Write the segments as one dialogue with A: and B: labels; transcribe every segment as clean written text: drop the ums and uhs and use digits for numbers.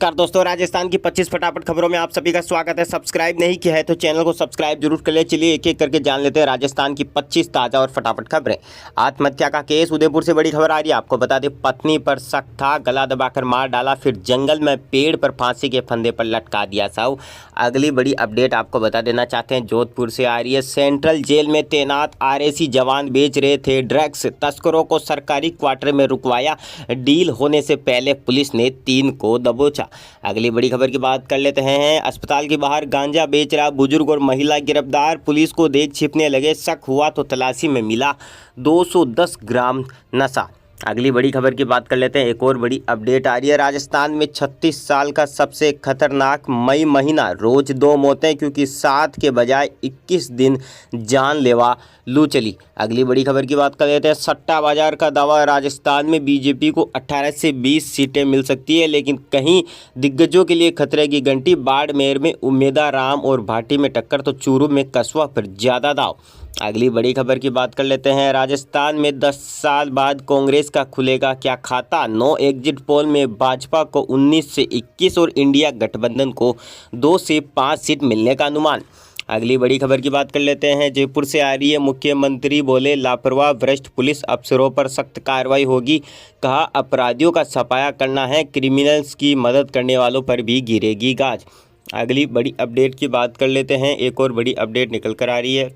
A: नमस्कार दोस्तों, राजस्थान की 25 फटाफट खबरों में आप सभी का स्वागत है। सब्सक्राइब नहीं किया है तो चैनल को सब्सक्राइब जरूर कर ले। चलिए एक एक करके जान लेते हैं राजस्थान की 25 ताज़ा और फटाफट खबरें। आत्महत्या का केस उदयपुर से बड़ी खबर आ रही है। आपको बता दें, पत्नी पर शक था, गला दबाकर मार डाला, फिर जंगल में पेड़ पर फांसी के फंदे पर लटका दिया शव। अगली बड़ी अपडेट आपको बता देना चाहते हैं, जोधपुर से आ रही है। सेंट्रल जेल में तैनात आरएसी जवान बेच रहे थे ड्रग्स, तस्करों को सरकारी क्वार्टर में रुकवाया। डील होने से पहले पुलिस ने 3 को दबोचा। अगली बड़ी खबर की बात कर लेते हैं। अस्पताल के बाहर गांजा बेच रहा बुजुर्ग और महिला गिरफ्तार, पुलिस को देख छिपने लगे, शक हुआ तो तलाशी में मिला 210 ग्राम नशा। अगली बड़ी खबर की बात कर लेते हैं। एक और बड़ी अपडेट आ रही है। राजस्थान में 36 साल का सबसे खतरनाक मई महीना, रोज 2 मौतें क्योंकि 7 के बजाय 21 दिन जानलेवा लू चली। अगली बड़ी खबर की बात कर लेते हैं। सट्टा बाजार का दावा, राजस्थान में बीजेपी को 18 से 20 सीटें मिल सकती है, लेकिन कहीं दिग्गजों के लिए खतरे की घंटी। बाड़मेर में उम्मेदा राम और भाटी में टक्कर तो चूरू में कस्बा पर ज्यादा दाव। अगली बड़ी खबर की बात कर लेते हैं। राजस्थान में 10 साल बाद कांग्रेस का खुलेगा क्या खाता। 9 एग्जिट पोल में भाजपा को 19 से 21 और इंडिया गठबंधन को 2 से 5 सीट मिलने का अनुमान। अगली बड़ी खबर की बात कर लेते हैं। जयपुर से आ रही है। मुख्यमंत्री बोले, लापरवाह भ्रष्ट पुलिस अफसरों पर सख्त कार्रवाई होगी। कहा, अपराधियों का सफाया करना है, क्रिमिनल्स की मदद करने वालों पर भी गिरेगी गाज। अगली बड़ी अपडेट की बात कर लेते हैं। एक और बड़ी अपडेट निकल कर आ रही है।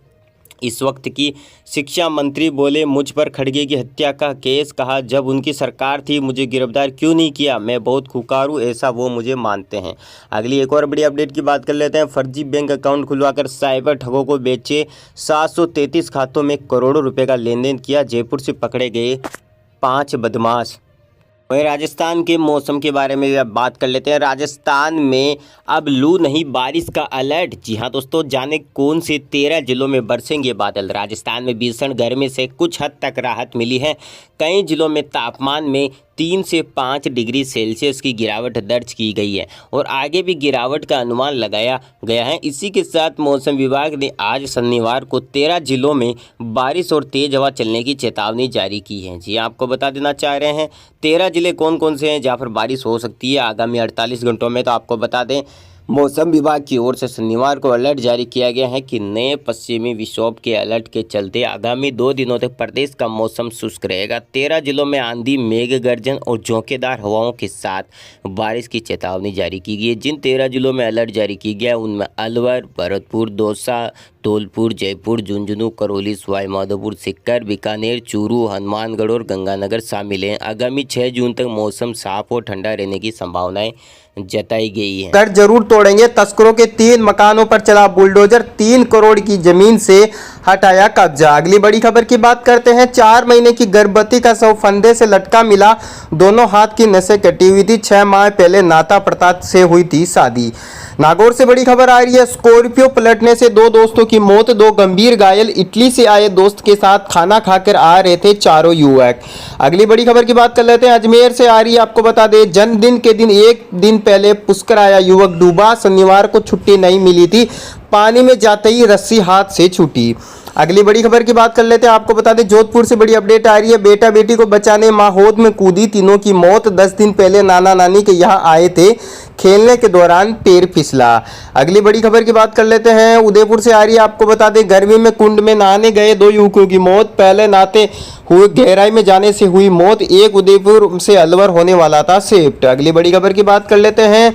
A: इस वक्त की शिक्षा मंत्री बोले, मुझ पर खड़गे की हत्या का केस। कहा, जब उनकी सरकार थी मुझे गिरफ्तार क्यों नहीं किया, मैं बहुत खुकार हूँ, ऐसा वो मुझे मानते हैं। अगली एक और बड़ी अपडेट की बात कर लेते हैं। फर्जी बैंक अकाउंट खुलवाकर साइबर ठगों को बेचे, 733 खातों में करोड़ों रुपए का लेन देन किया। जयपुर से पकड़े गए 5 बदमाश। वहीं राजस्थान के मौसम के बारे में अब बात कर लेते हैं। राजस्थान में अब लू नहीं बारिश का अलर्ट। जी हां दोस्तों, जाने कौन से 13 जिलों में बरसेंगे बादल। राजस्थान में भीषण गर्मी से कुछ हद तक राहत मिली है। कई जिलों में तापमान में 3 से 5 डिग्री सेल्सियस की गिरावट दर्ज की गई है और आगे भी गिरावट का अनुमान लगाया गया है। इसी के साथ मौसम विभाग ने आज शनिवार को 13 जिलों में बारिश और तेज हवा चलने की चेतावनी जारी की है। जी आपको बता देना चाह रहे हैं 13 जिले कौन कौन से हैं जहाँ पर बारिश हो सकती है आगामी 48 घंटों में। तो आपको बता दें, मौसम विभाग की ओर से शनिवार को अलर्ट जारी किया गया है कि नए पश्चिमी विक्षोभ के अलर्ट के चलते आगामी 2 दिनों तक प्रदेश का मौसम शुष्क रहेगा। 13 जिलों में आंधी, मेघ गर्जन और झोंकेदार हवाओं के साथ बारिश की चेतावनी जारी की गई है। जिन 13 जिलों में अलर्ट जारी की गया है उनमें अलवर, भरतपुर, दौसा, धौलपुर, जयपुर, झुंझुनू, करौली, सवाई माधोपुर, सीकर, बीकानेर, चूरू, हनुमानगढ़ और गंगानगर शामिल हैं। आगामी 6 जून तक मौसम साफ और ठंडा रहने की संभावनाएं जताई गई है। घर जरूर तोड़ेंगे, तस्करों के 3 मकानों पर चला बुलडोजर, 3 करोड़ की जमीन से हटाया कब्जा। अगली बड़ी खबर की बात करते हैं। 4 महीने की गर्भवती का शव फंदे से लटका मिला, दोनों हाथ की नसें कटी हुई थी। 6 माह पहले नाता प्रताप से हुई थी शादी। नागौर से बड़ी खबर आ रही है। स्कॉर्पियो पलटने से 2 दोस्तों की मौत, 2 गंभीर घायल। इटली से आए दोस्त के साथ खाना खाकर आ रहे थे चारों युवक। अगली बड़ी खबर की बात कर लेते हैं। अजमेर से आ रही है। आपको बता दें, जन्मदिन के दिन 1 दिन पहले पुष्कर आया युवक डूबा। शनिवार को छुट्टी नहीं मिली थी, पानी में जाते ही रस्सी हाथ से छूटी। अगली बड़ी खबर की बात कर लेते हैं। आपको बता दें, जोधपुर से बड़ी अपडेट आ रही है। बेटा बेटी को बचाने मां होद में कूदी, तीनों की मौत। 10 दिन पहले नाना नानी के यहाँ आए थे, खेलने के दौरान पैर फिसला। अगली बड़ी खबर की बात कर लेते हैं। उदयपुर से आ रही है। आपको बता दें, गर्मी में कुंड में नहाने गए 2 युवकों की मौत, पहले नहाते हुए गहराई में जाने से हुई मौत। एक उदयपुर से अलवर होने वाला था शिफ्ट। अगली बड़ी खबर की बात कर लेते हैं।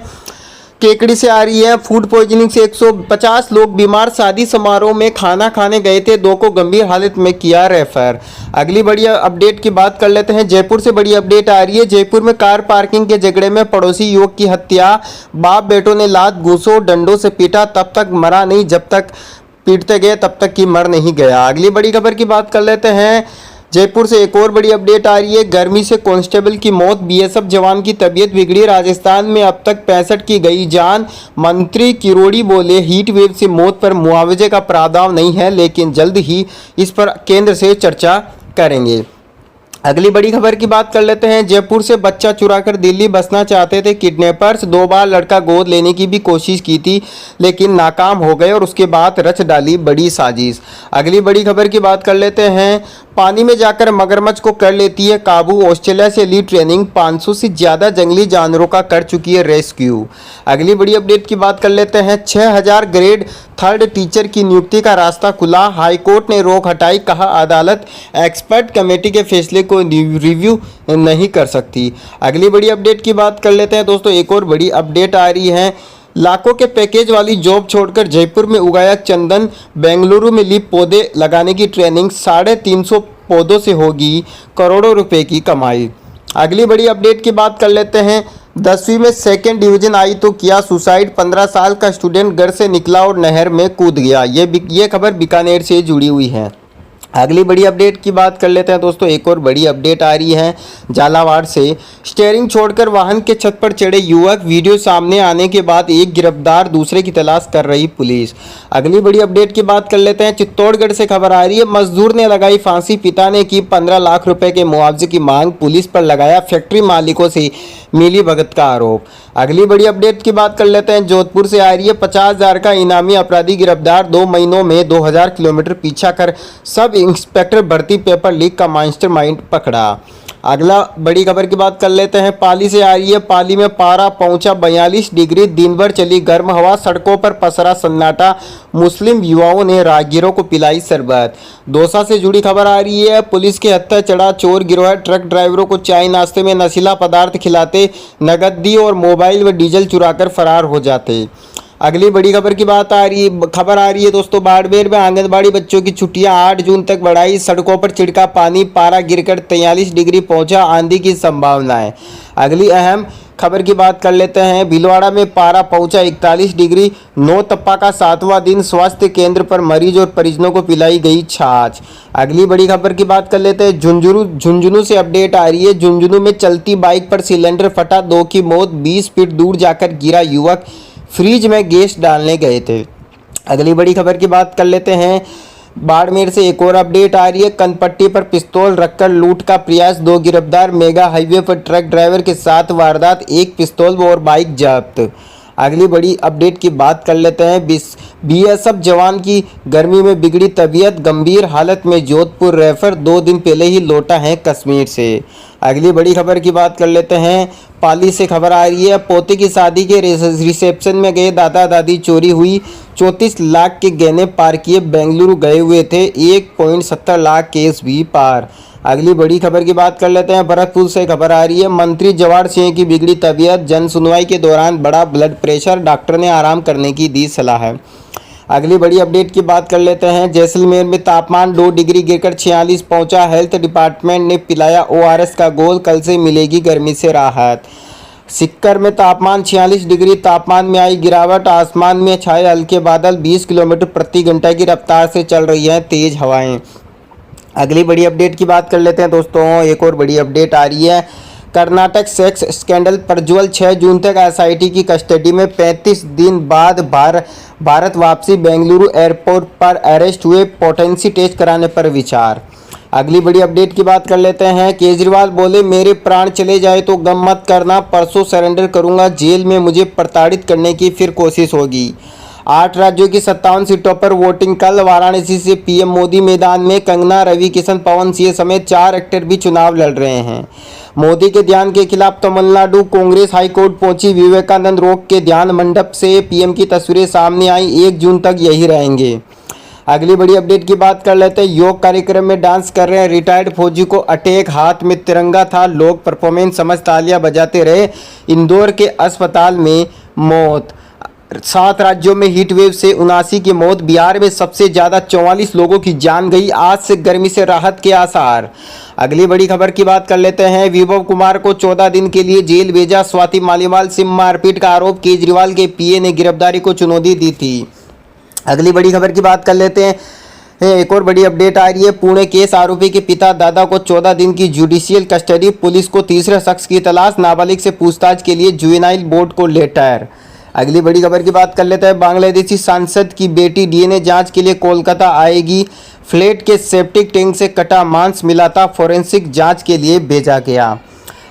A: केकड़ी से आ रही है। फूड पॉइजनिंग से 150 लोग बीमार, शादी समारोह में खाना खाने गए थे, 2 को गंभीर हालत में किया रेफर। अगली बड़ी अपडेट की बात कर लेते हैं। जयपुर से बड़ी अपडेट आ रही है। जयपुर में कार पार्किंग के झगड़े में पड़ोसी युवक की हत्या, बाप बेटों ने लात घूसों डंडों से पीटा, तब तक मरा नहीं, जब तक पीटते गए तब तक कि मर नहीं गया। अगली बड़ी खबर की बात कर लेते हैं। जयपुर से एक और बड़ी अपडेट आ रही है। गर्मी से कांस्टेबल की मौत, बीएसएफ जवान की तबीयत बिगड़ी। राजस्थान में अब तक 65 की गई जान। मंत्री किरोड़ी बोले, हीट वेव से मौत पर मुआवजे का प्रावधान नहीं है, लेकिन जल्द ही इस पर केंद्र से चर्चा करेंगे। अगली बड़ी खबर की बात कर लेते हैं। जयपुर से बच्चा चुराकर दिल्ली बसना चाहते थे किडनैपर्स, 2 बार लड़का गोद लेने की भी कोशिश की थी, लेकिन नाकाम हो गए और उसके बाद रच डाली बड़ी साजिश। अगली बड़ी खबर की बात कर लेते हैं।
B: पानी में जाकर मगरमच्छ को कर लेती है काबू। ऑस्ट्रेलिया से ली ट्रेनिंग, 500 से ज़्यादा जंगली जानवरों का कर चुकी है रेस्क्यू। अगली बड़ी अपडेट की बात कर लेते हैं। 6000 ग्रेड थर्ड टीचर की नियुक्ति का रास्ता खुला, हाईकोर्ट ने रोक हटाई। कहा अदालत एक्सपर्ट कमेटी के फैसले को रिव्यू नहीं कर सकती। अगली बड़ी अपडेट की बात कर लेते हैं दोस्तों। एक और बड़ी अपडेट आ रही है। लाखों के पैकेज वाली जॉब छोड़कर जयपुर में उगाया चंदन, बेंगलुरु में ली पौधे लगाने की ट्रेनिंग, 350 पौधों से होगी करोड़ों रुपए की कमाई। अगली बड़ी अपडेट की बात कर लेते हैं। 10वीं में सेकेंड डिवीजन आई तो किया सुसाइड, 15 साल का स्टूडेंट घर से निकला और नहर में कूद गया। ये खबर बीकानेर से जुड़ी हुई है। अगली बड़ी अपडेट की बात कर लेते हैं दोस्तों। एक और बड़ी अपडेट आ रही है झालावाड़ से। स्टीयरिंग छोड़कर वाहन के छत पर चढ़े युवक, वीडियो सामने आने के बाद एक गिरफ्तार, दूसरे की तलाश कर रही पुलिस। अगली बड़ी अपडेट की बात कर लेते हैं। चित्तौड़गढ़ से खबर आ रही है। मजदूर ने लगाई फांसी, पिता ने की 15 लाख रुपए के मुआवजे की मांग, पुलिस पर लगाया फैक्ट्री मालिकों से मिली भगत का आरोप। अगली बड़ी अपडेट की बात कर लेते हैं। जोधपुर से आ रही है। 50,000 का इनामी अपराधी गिरफ्तार, 2 महीनों में 2000 किलोमीटर पीछा कर सब इंस्पेक्टर भर्ती पेपर लीक का मास्टरमाइंड पकड़ा। अगला बड़ी खबर की बात कर लेते हैं। पाली से आ रही है। पाली में पारा पहुंचा 42 डिग्री, दिन भर चली गर्म हवा, सड़कों पर पसरा सन्नाटा, मुस्लिम युवाओं ने राहगीरों को पिलाई शरबत। दौसा से जुड़ी खबर आ रही है। पुलिस के हत्या चढ़ा चोर गिरोह, ट्रक ड्राइवरों को चाय नाश्ते में नशीला पदार्थ खिलाते, नगदी और मोबाइल व डीजल चुराकर फरार हो जाते। अगली बड़ी खबर की खबर आ रही है दोस्तों। बाड़मेर में आंगनबाड़ी बच्चों की छुट्टियां 8 जून तक बढ़ाई, सड़कों पर छिड़का पानी, पारा गिरकर 43 डिग्री पहुंचा, आंधी की संभावना है। अगली अहम खबर की बात कर लेते हैं। भीलवाड़ा में पारा पहुंचा 41 डिग्री, नौतप्पा का 7वां दिन, स्वास्थ्य केंद्र पर मरीज और परिजनों को पिलाई गई छाछ। अगली बड़ी खबर की बात कर लेते हैं। झुंझुनू से अपडेट आ रही है। झुंझुनू में चलती बाइक पर सिलेंडर फटा, 2 की मौत, 20 फीट दूर जाकर गिरा युवक, फ्रिज में गैस डालने गए थे। अगली बड़ी खबर की बात कर लेते हैं। बाड़मेर से एक और अपडेट आ रही है। कनपट्टी पर पिस्तौल रखकर लूट का प्रयास, 2 गिरफ्तार, मेगा हाईवे पर ट्रक ड्राइवर के साथ वारदात, 1 पिस्तौल और बाइक जब्त। अगली बड़ी अपडेट की बात कर लेते हैं। बीएसएफ जवान की गर्मी में बिगड़ी तबीयत, गंभीर हालत में जोधपुर रेफर, 2 दिन पहले ही लौटा है कश्मीर से। अगली बड़ी खबर की बात कर लेते हैं। पाली से खबर आ रही है। पोते की शादी के रिसेप्शन में गए दादा दादी, चोरी हुई, 34 लाख के गहने पार किए, बेंगलुरु गए हुए थे, 1.70 लाख केस भी पार। अगली बड़ी खबर की बात कर लेते हैं। भरतपुर से खबर आ रही है। मंत्री जवाहर सिंह की बिगड़ी तबीयत, जन सुनवाई के दौरान बढ़ा ब्लड प्रेशर, डॉक्टर ने आराम करने की दी सलाह है। अगली बड़ी अपडेट की बात कर लेते हैं। जैसलमेर में तापमान 2 डिग्री गिरकर 46 पहुंचा, हेल्थ डिपार्टमेंट ने पिलाया ओआरएस का घोल, कल से मिलेगी गर्मी से राहत। सिक्कर में तापमान 46 डिग्री, तापमान में आई गिरावट, आसमान में छाए हल्के बादल, 20 किलोमीटर प्रति घंटा की रफ्तार से चल रही हैं तेज हवाएं। अगली बड़ी अपडेट की बात कर लेते हैं दोस्तों। एक और बड़ी अपडेट आ रही है। कर्नाटक सेक्स स्कैंडल, प्रज्वल 6 जून तक एसआईटी की कस्टडी में, 35 दिन बाद भारत वापसी, बेंगलुरु एयरपोर्ट पर अरेस्ट हुए, पोटेंसी टेस्ट कराने पर विचार। अगली बड़ी अपडेट की बात कर लेते हैं। केजरीवाल बोले मेरे प्राण चले जाए तो गम मत करना, परसों सरेंडर करूंगा, जेल में मुझे प्रताड़ित करने की फिर कोशिश होगी। 8 राज्यों की 57 सीटों पर वोटिंग कल, वाराणसी से पीएम मोदी मैदान में, कंगना, रवि किशन, पवन सिंह समेत 4 एक्टर भी चुनाव लड़ रहे हैं। मोदी के ध्यान के खिलाफ तमिलनाडु कांग्रेस हाईकोर्ट पहुंची, विवेकानंद रोक के ध्यान मंडप से पीएम की तस्वीरें सामने आई, 1 जून तक यही रहेंगे। अगली बड़ी अपडेट की बात कर लेते हैं। योग कार्यक्रम में डांस कर रहे रिटायर्ड फौजी को अटैक, हाथ में तिरंगा था, लोग परफॉर्मेंस समझ तालियां बजाते रहे, इंदौर के अस्पताल में मौत। 7 राज्यों में हीट वेव से 79 की मौत, बिहार में सबसे ज़्यादा 44 लोगों की जान गई, आज से गर्मी से राहत के आसार। अगली बड़ी खबर की बात कर लेते हैं। विभव कुमार को 14 दिन के लिए जेल भेजा, स्वाति मालीवाल सिम मारपीट का आरोप, केजरीवाल के पीए ने गिरफ्तारी को चुनौती दी थी। अगली बड़ी खबर की बात कर लेते हैं। एक और बड़ी अपडेट आ रही है। पुणे केस, आरोपी के पिता दादा को 14 दिन की जुडिशियल कस्टडी, पुलिस को तीसरे शख्स की तलाश, नाबालिग से पूछताछ के लिए जुवेनाइल बोर्ड को लेटर। अगली बड़ी खबर की बात कर लेते हैं। बांग्लादेशी सांसद की बेटी डीएनए जांच के लिए कोलकाता आएगी, फ्लैट के सेप्टिक टैंक से कटा मांस मिला था, फोरेंसिक जांच के लिए भेजा गया।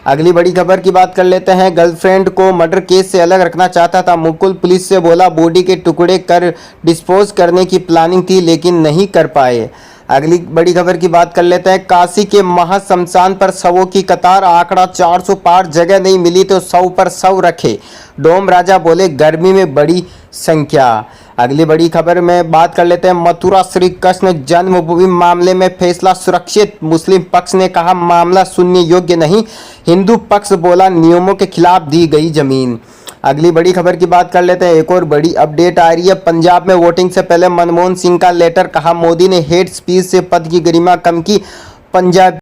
B: अगली बड़ी खबर की बात कर लेते हैं। गर्लफ्रेंड को मर्डर केस से अलग रखना चाहता था मुकुल, पुलिस से बोला बॉडी के टुकड़े कर डिस्पोज करने की प्लानिंग थी लेकिन नहीं कर पाए। अगली बड़ी खबर की बात कर लेते हैं। काशी के महाशमशान पर शवों की कतार, आंकड़ा 400 पार, जगह नहीं मिली तो 100 पर 100 रखे। डोम राजा बोले गर्मी में बड़ी संख्या। अगली बड़ी खबर में बात कर लेते हैं। मथुरा श्री कृष्ण जन्मभूमि मामले में फैसला सुरक्षित, मुस्लिम पक्ष ने कहा मामला सुनने योग्य नहीं, हिंदू पक्ष बोला नियमों के खिलाफ दी गई जमीन। अगली बड़ी खबर की बात कर लेते हैं। एक और बड़ी अपडेट आ रही है। पंजाब में वोटिंग से पहले मनमोहन सिंह का लेटर, कहा मोदी ने हेट स्पीच से पद की गरिमा कम की। पंजाब